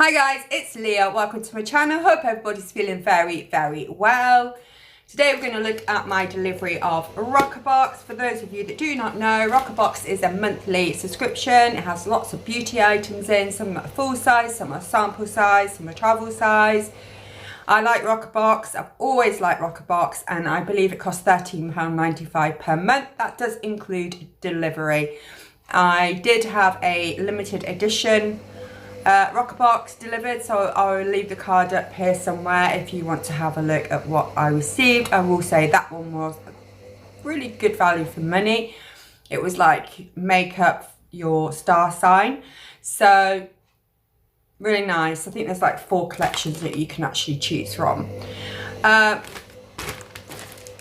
Hi guys, it's Leah. Welcome to my channel. Hope everybody's feeling very well. Today we're going to look at my delivery of Roccabox. For those of you that do not know, Roccabox is a monthly subscription. It has lots of beauty items in. Some are full size, some are sample size, some are travel size. I like Roccabox. I've always liked Roccabox, and I believe it costs £13.95 per month. That does include delivery. I did have a limited edition Roccabox delivered, so I'll leave the card up here somewhere if you want to have a look at what I received. I will say that one was really good value for money. It was like make up your star sign, so really nice. I think there's like 4 collections that you can actually choose from.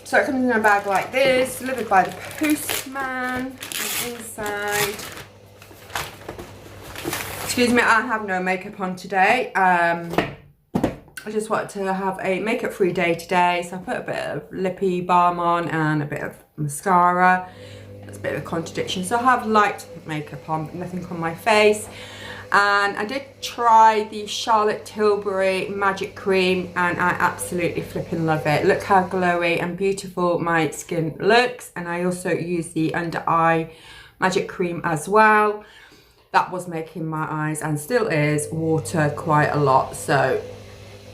So it comes in a bag like this, delivered by the postman. And inside, excuse me, I have no makeup on today. I just wanted to have a makeup free day today, so I put a bit of lippy balm on and a bit of mascara. That's a bit of a contradiction. So I have light makeup on, but nothing on my face. And I did try the Charlotte Tilbury Magic Cream, and I absolutely flipping love it. Look how glowy and beautiful my skin looks. And I also use the under eye Magic Cream as well. That was making my eyes, and still is, water quite a lot. So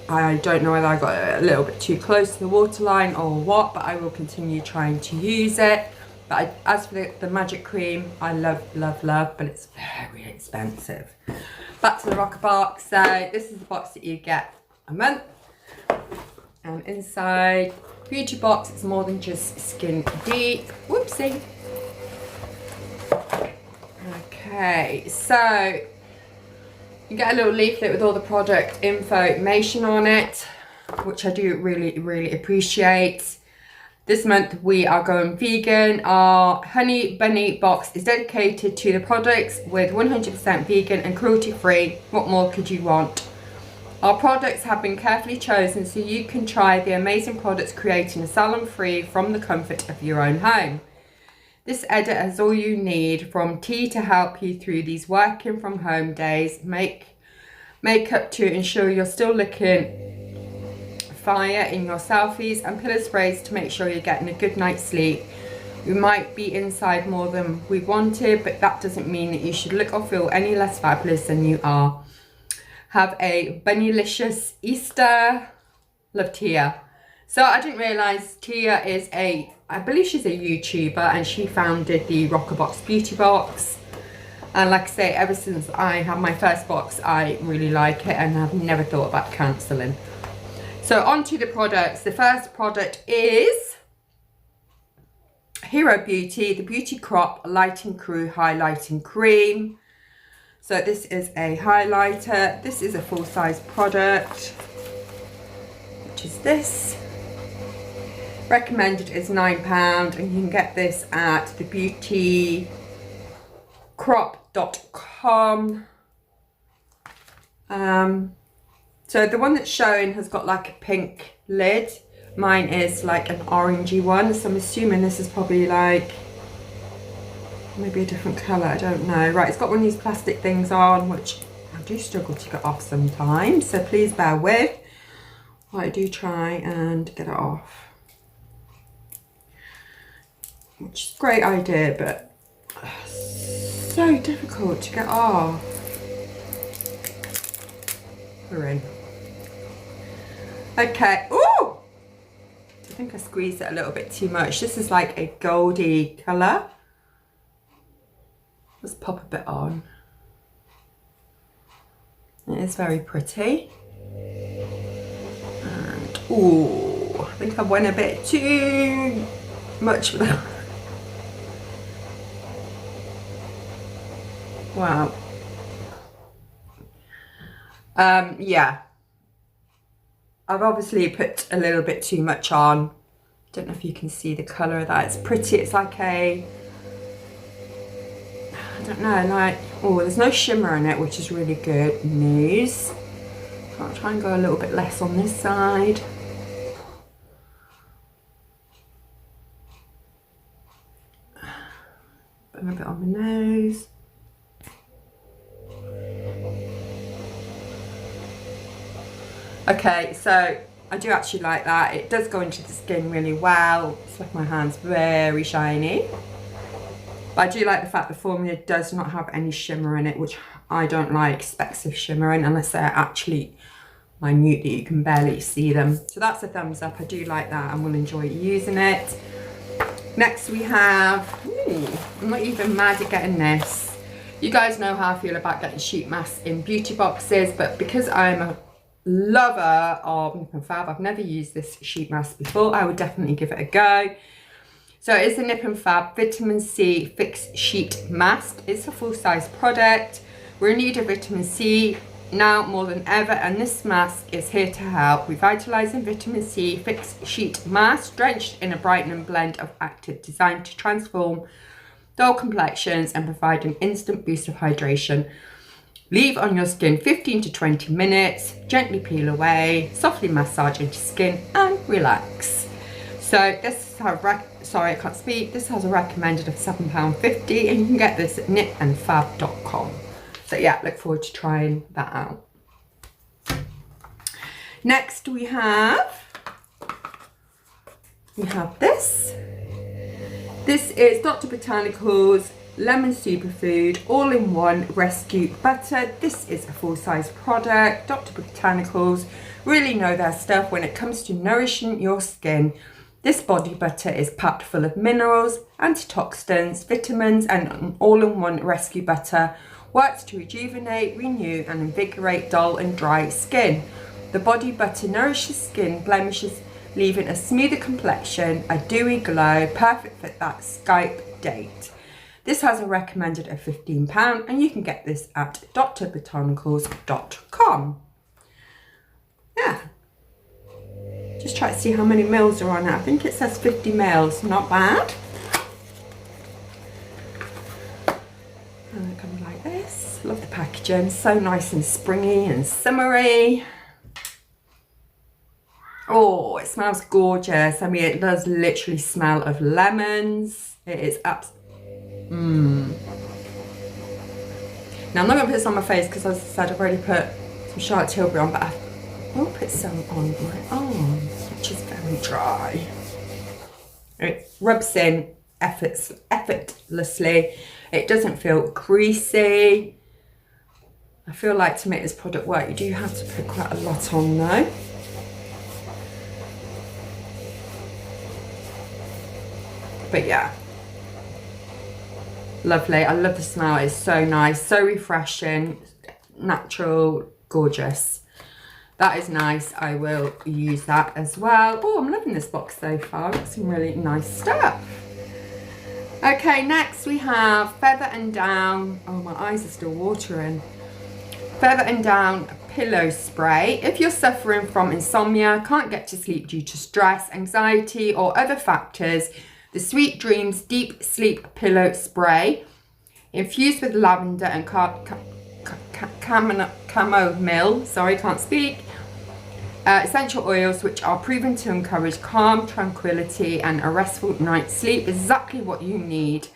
I don't know whether I got a little bit too close to the waterline or what, but I will continue trying to use it. But as for the Magic Cream, I love, but it's very expensive. Back to the Roccabox. So this is the box that you get a month. And inside, beauty box, it's more than just skin deep. Whoopsie. Okay, so you get a little leaflet with all the product information on it, which I do really appreciate. This month we are going vegan. Our Honey Bunny box is dedicated to the products with 100% vegan and cruelty free. What more could you want? Our products have been carefully chosen so you can try the amazing products creating a salon free from the comfort of your own home. This edit has all you need, from tea to help you through these working from home days, makeup to ensure you're still looking fire in your selfies, and pillow sprays to make sure you're getting a good night's sleep. We might be inside more than we wanted, but that doesn't mean that you should look or feel any less fabulous than you are. Have a bunnylicious Easter. Love Tia. So I didn't realise Tia is I believe she's a YouTuber, and she founded the Roccabox beauty box. And like I say, ever since I had my first box, I really like it, and I've never thought about cancelling. So on to the products. The first product is Hero Beauty, the Beauty Crop Lighting Crew Highlighting Cream. So this is a highlighter. This is a full-size product, which is this. Recommended is £9, and you can get this at thebeautycrop.com. So the one that's showing has got like a pink lid. Mine is like an orangey one, so I'm assuming this is probably like maybe a different colour, I don't know. Right, it's got one of these plastic things on, which I do struggle to get off sometimes, so please bear with while I do try and get it off. Which is a great idea, but so difficult to get off. We're in. Okay. Ooh! I think I squeezed it a little bit too much. This is like a goldy colour. Let's pop a bit on. It is very pretty. And ooh, I think I went a bit too much with that. Wow. Yeah. I've obviously put a little bit too much on. Don't know if you can see the colour of that. It's pretty. It's like I don't know, like, oh, there's no shimmer in it, which is really good news. I'll try and go a little bit less on this side. Put a bit on my nose. Okay, so I do actually like that. It does go into the skin really well. It's left my hands very shiny. But I do like the fact the formula does not have any shimmer in it, which I don't like specks of shimmer in unless they're actually minute that you can barely see them. So that's a thumbs up. I do like that and will enjoy using it. Next we have, I'm not even mad at getting this. You guys know how I feel about getting sheet masks in beauty boxes, but because I'm a lover of Nip and Fab, I've never used this sheet mask before. I would definitely give it a go. So it's a Nip and Fab Vitamin C Fix Sheet Mask. It's a full-size product. We're in need of vitamin C now more than ever, and this mask is here to help. Revitalizing Vitamin C Fix Sheet Mask, drenched in a brightening blend of active, designed to transform dull complexions and provide an instant boost of hydration. Leave on your skin 15 to 20 minutes, gently peel away, softly massage into skin and relax. So this has this has a recommended of £7.50 and you can get this at nipandfab.com. So yeah, look forward to trying that out. Next we have this. This is Dr. Botanicals Lemon Superfood All-in-One Rescue Butter. This is a full-size product. Dr. Botanicals really know their stuff when it comes to nourishing your skin. This body butter is packed full of minerals, antioxidants, vitamins, and an all-in-one rescue butter. Works to rejuvenate, renew, and invigorate dull and dry skin. The body butter nourishes skin blemishes, leaving a smoother complexion, a dewy glow, perfect for that Skype date. This has a recommended of £15 and you can get this at drbotanicals.com. Yeah. Just try to see how many mils are on it. I think it says 50 mils, not bad. And it comes like this. Love the packaging, so nice and springy and summery. Oh, it smells gorgeous. I mean, it does literally smell of lemons. It is absolutely. Now I'm not going to put this on my face because, as I said, I've already put some Charlotte Tilbury on, but I will put some on my arms, which is very dry. It rubs in effortlessly. It doesn't feel greasy. I feel like to make this product work, you do have to put quite a lot on though. But yeah, lovely. I love the smell. It's so nice, so refreshing, natural, gorgeous. That is nice. I will use that as well. Oh, I'm loving this box so far. Got some really nice stuff. Okay, next we have Feather and Down. Oh, my eyes are still watering. Feather and Down pillow spray. If you're suffering from insomnia, can't get to sleep due to stress, anxiety, or other factors, the Sweet Dreams Deep Sleep Pillow Spray, infused with lavender and chamomile, sorry, can't speak, essential oils which are proven to encourage calm, tranquility, and a restful night's sleep, exactly what you need.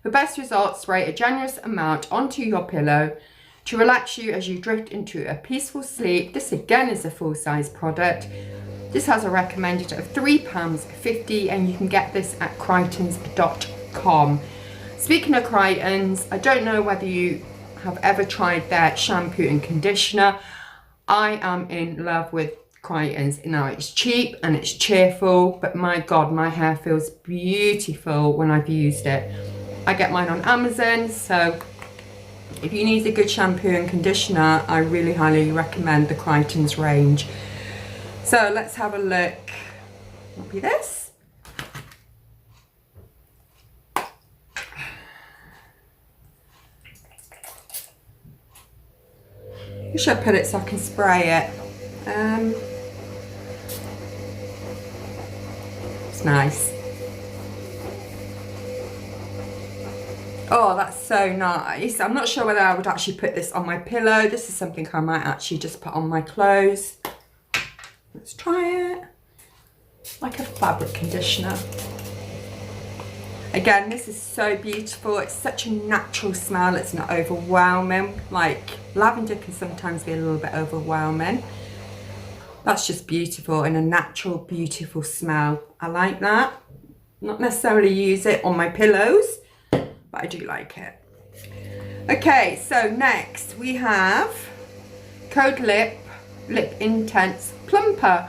For best results, spray a generous amount onto your pillow to relax you as you drift into a peaceful sleep. This again is a full-size product. This has a recommended of £3.50 and you can get this at crichtons.com. Speaking of Crichtons, I don't know whether you have ever tried their shampoo and conditioner. I am in love with Crichtons. Now it's cheap and it's cheerful, but my God, my hair feels beautiful when I've used it. I get mine on Amazon, so if you need a good shampoo and conditioner, I really highly recommend the Crichtons range. So let's have a look. It'll be this. I should put it so I can spray it. It's nice. Oh, that's so nice. I'm not sure whether I would actually put this on my pillow. This is something I might actually just put on my clothes. Let's try it. Like a fabric conditioner. Again, this is so beautiful. It's such a natural smell. It's not overwhelming. Like lavender can sometimes be a little bit overwhelming. That's just beautiful and a natural, beautiful smell. I like that. Not necessarily use it on my pillows, but I do like it. Okay, so next we have Code Lip Intense Plumper.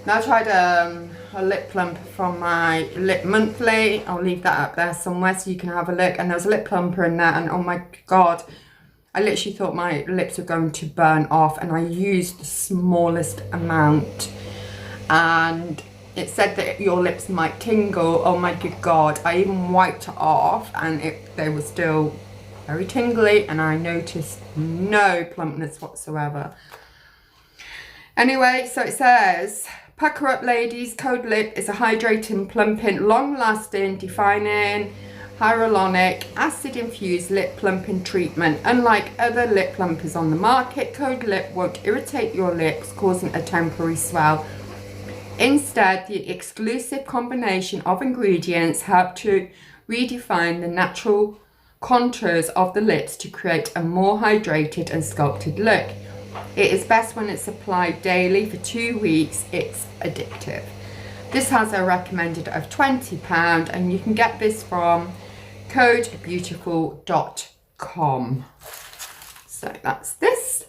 Now I tried a lip plumper from my Lip Monthly. I'll leave that up there somewhere so you can have a look. And there was a lip plumper in there, and oh my god, I literally thought my lips were going to burn off, and I used the smallest amount. And it said that your lips might tingle. Oh my good god, I even wiped it off and they were still very tingly, and I noticed no plumpness whatsoever. Anyway, so it says, pucker up ladies, Code Lip is a hydrating, plumping, long-lasting, defining, hyaluronic acid infused lip plumping treatment. Unlike other lip plumpers on the market, Code Lip won't irritate your lips, causing a temporary swell. Instead, the exclusive combination of ingredients help to redefine the natural contours of the lips to create a more hydrated and sculpted look. It is best when it's applied daily for 2 weeks. It's addictive. This has a recommended of £20, and you can get this from codebeautiful.com. So that's this.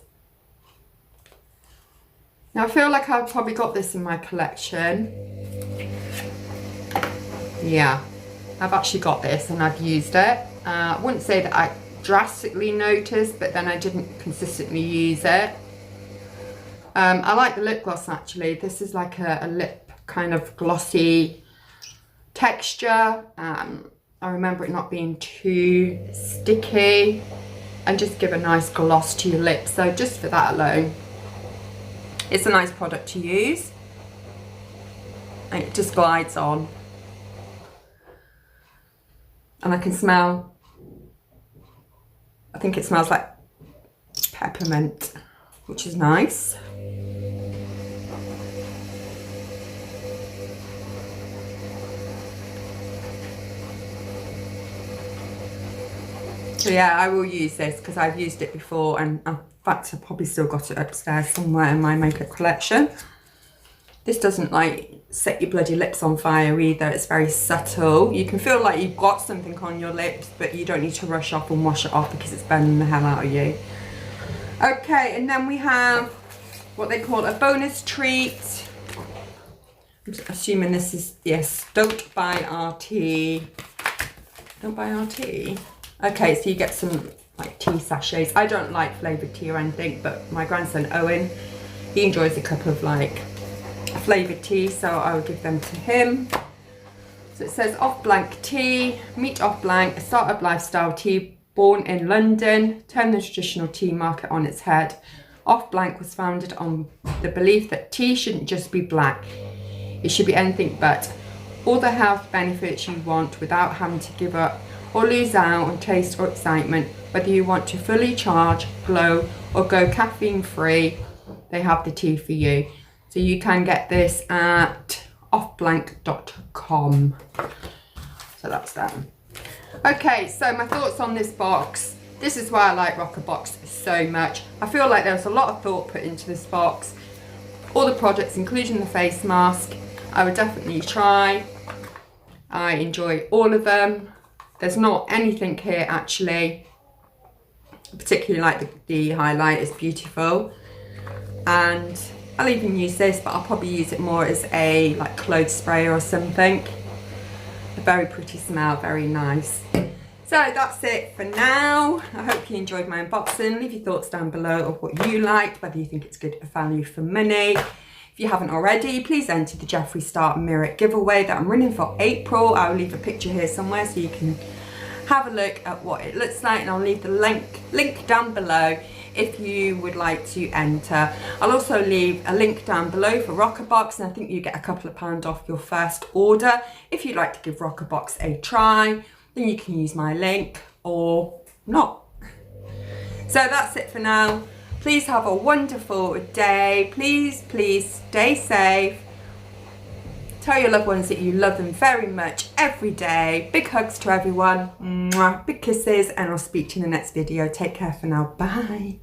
Now I feel like I've probably got this in my collection. Yeah, I've actually got this and I've used it. I wouldn't say that I drastically noticed, but then I didn't consistently use it. I like the lip gloss actually. This is like a lip kind of glossy texture. I remember it not being too sticky and just give a nice gloss to your lips. So just for that alone, it's a nice product to use. And it just glides on. And I can smell, I think it smells like peppermint, which is nice. So yeah, I will use this because I've used it before, and in fact I've probably still got it upstairs somewhere in my makeup collection. This doesn't like set your bloody lips on fire either. It's very subtle. You can feel like you've got something on your lips, but you don't need to rush off and wash it off because it's burning the hell out of you. Okay, and then we have what they call a bonus treat. I'm assuming this is, yes, Don't Buy Our Tea. Don't Buy Our Tea. Okay, so you get some like tea sachets. I don't like flavoured tea or anything, but my grandson Owen, he enjoys a cup of like flavoured tea, so I will give them to him. So it says Off Blank Tea, meet Off Blank, a startup lifestyle tea born in London, turned the traditional tea market on its head. Off Blank was founded on the belief that tea shouldn't just be black, it should be anything but. All the health benefits you want without having to give up or lose out on taste or excitement. Whether you want to fully charge, glow, or go caffeine free, they have the tea for you. So you can get this at offblank.com. So that's them. Okay, so my thoughts on this box. This is why I like Roccabox so much. I feel like there was a lot of thought put into this box. All the products, including the face mask, I would definitely try. I enjoy all of them. There's not anything here actually, particularly like the highlight is beautiful. And I'll even use this, but I'll probably use it more as a like clothes sprayer or something. A very pretty smell, very nice. So that's it for now. I hope you enjoyed my unboxing. Leave your thoughts down below of what you liked, whether you think it's good value for money. If you haven't already, please enter the JEFFREE Start Mirror giveaway that I'm running for April. I'll leave a picture here somewhere so you can have a look at what it looks like, and I'll leave the link down below if you would like to enter. I'll also leave a link down below for Roccabox, and I think you get a couple of pounds off your first order. If you'd like to give Roccabox a try, then you can use my link or not. So that's it for now. Please have a wonderful day. Please stay safe. Tell your loved ones that you love them very much every day. Big hugs to everyone. Mwah, big kisses, and I'll speak to you in the next video. Take care for now. Bye.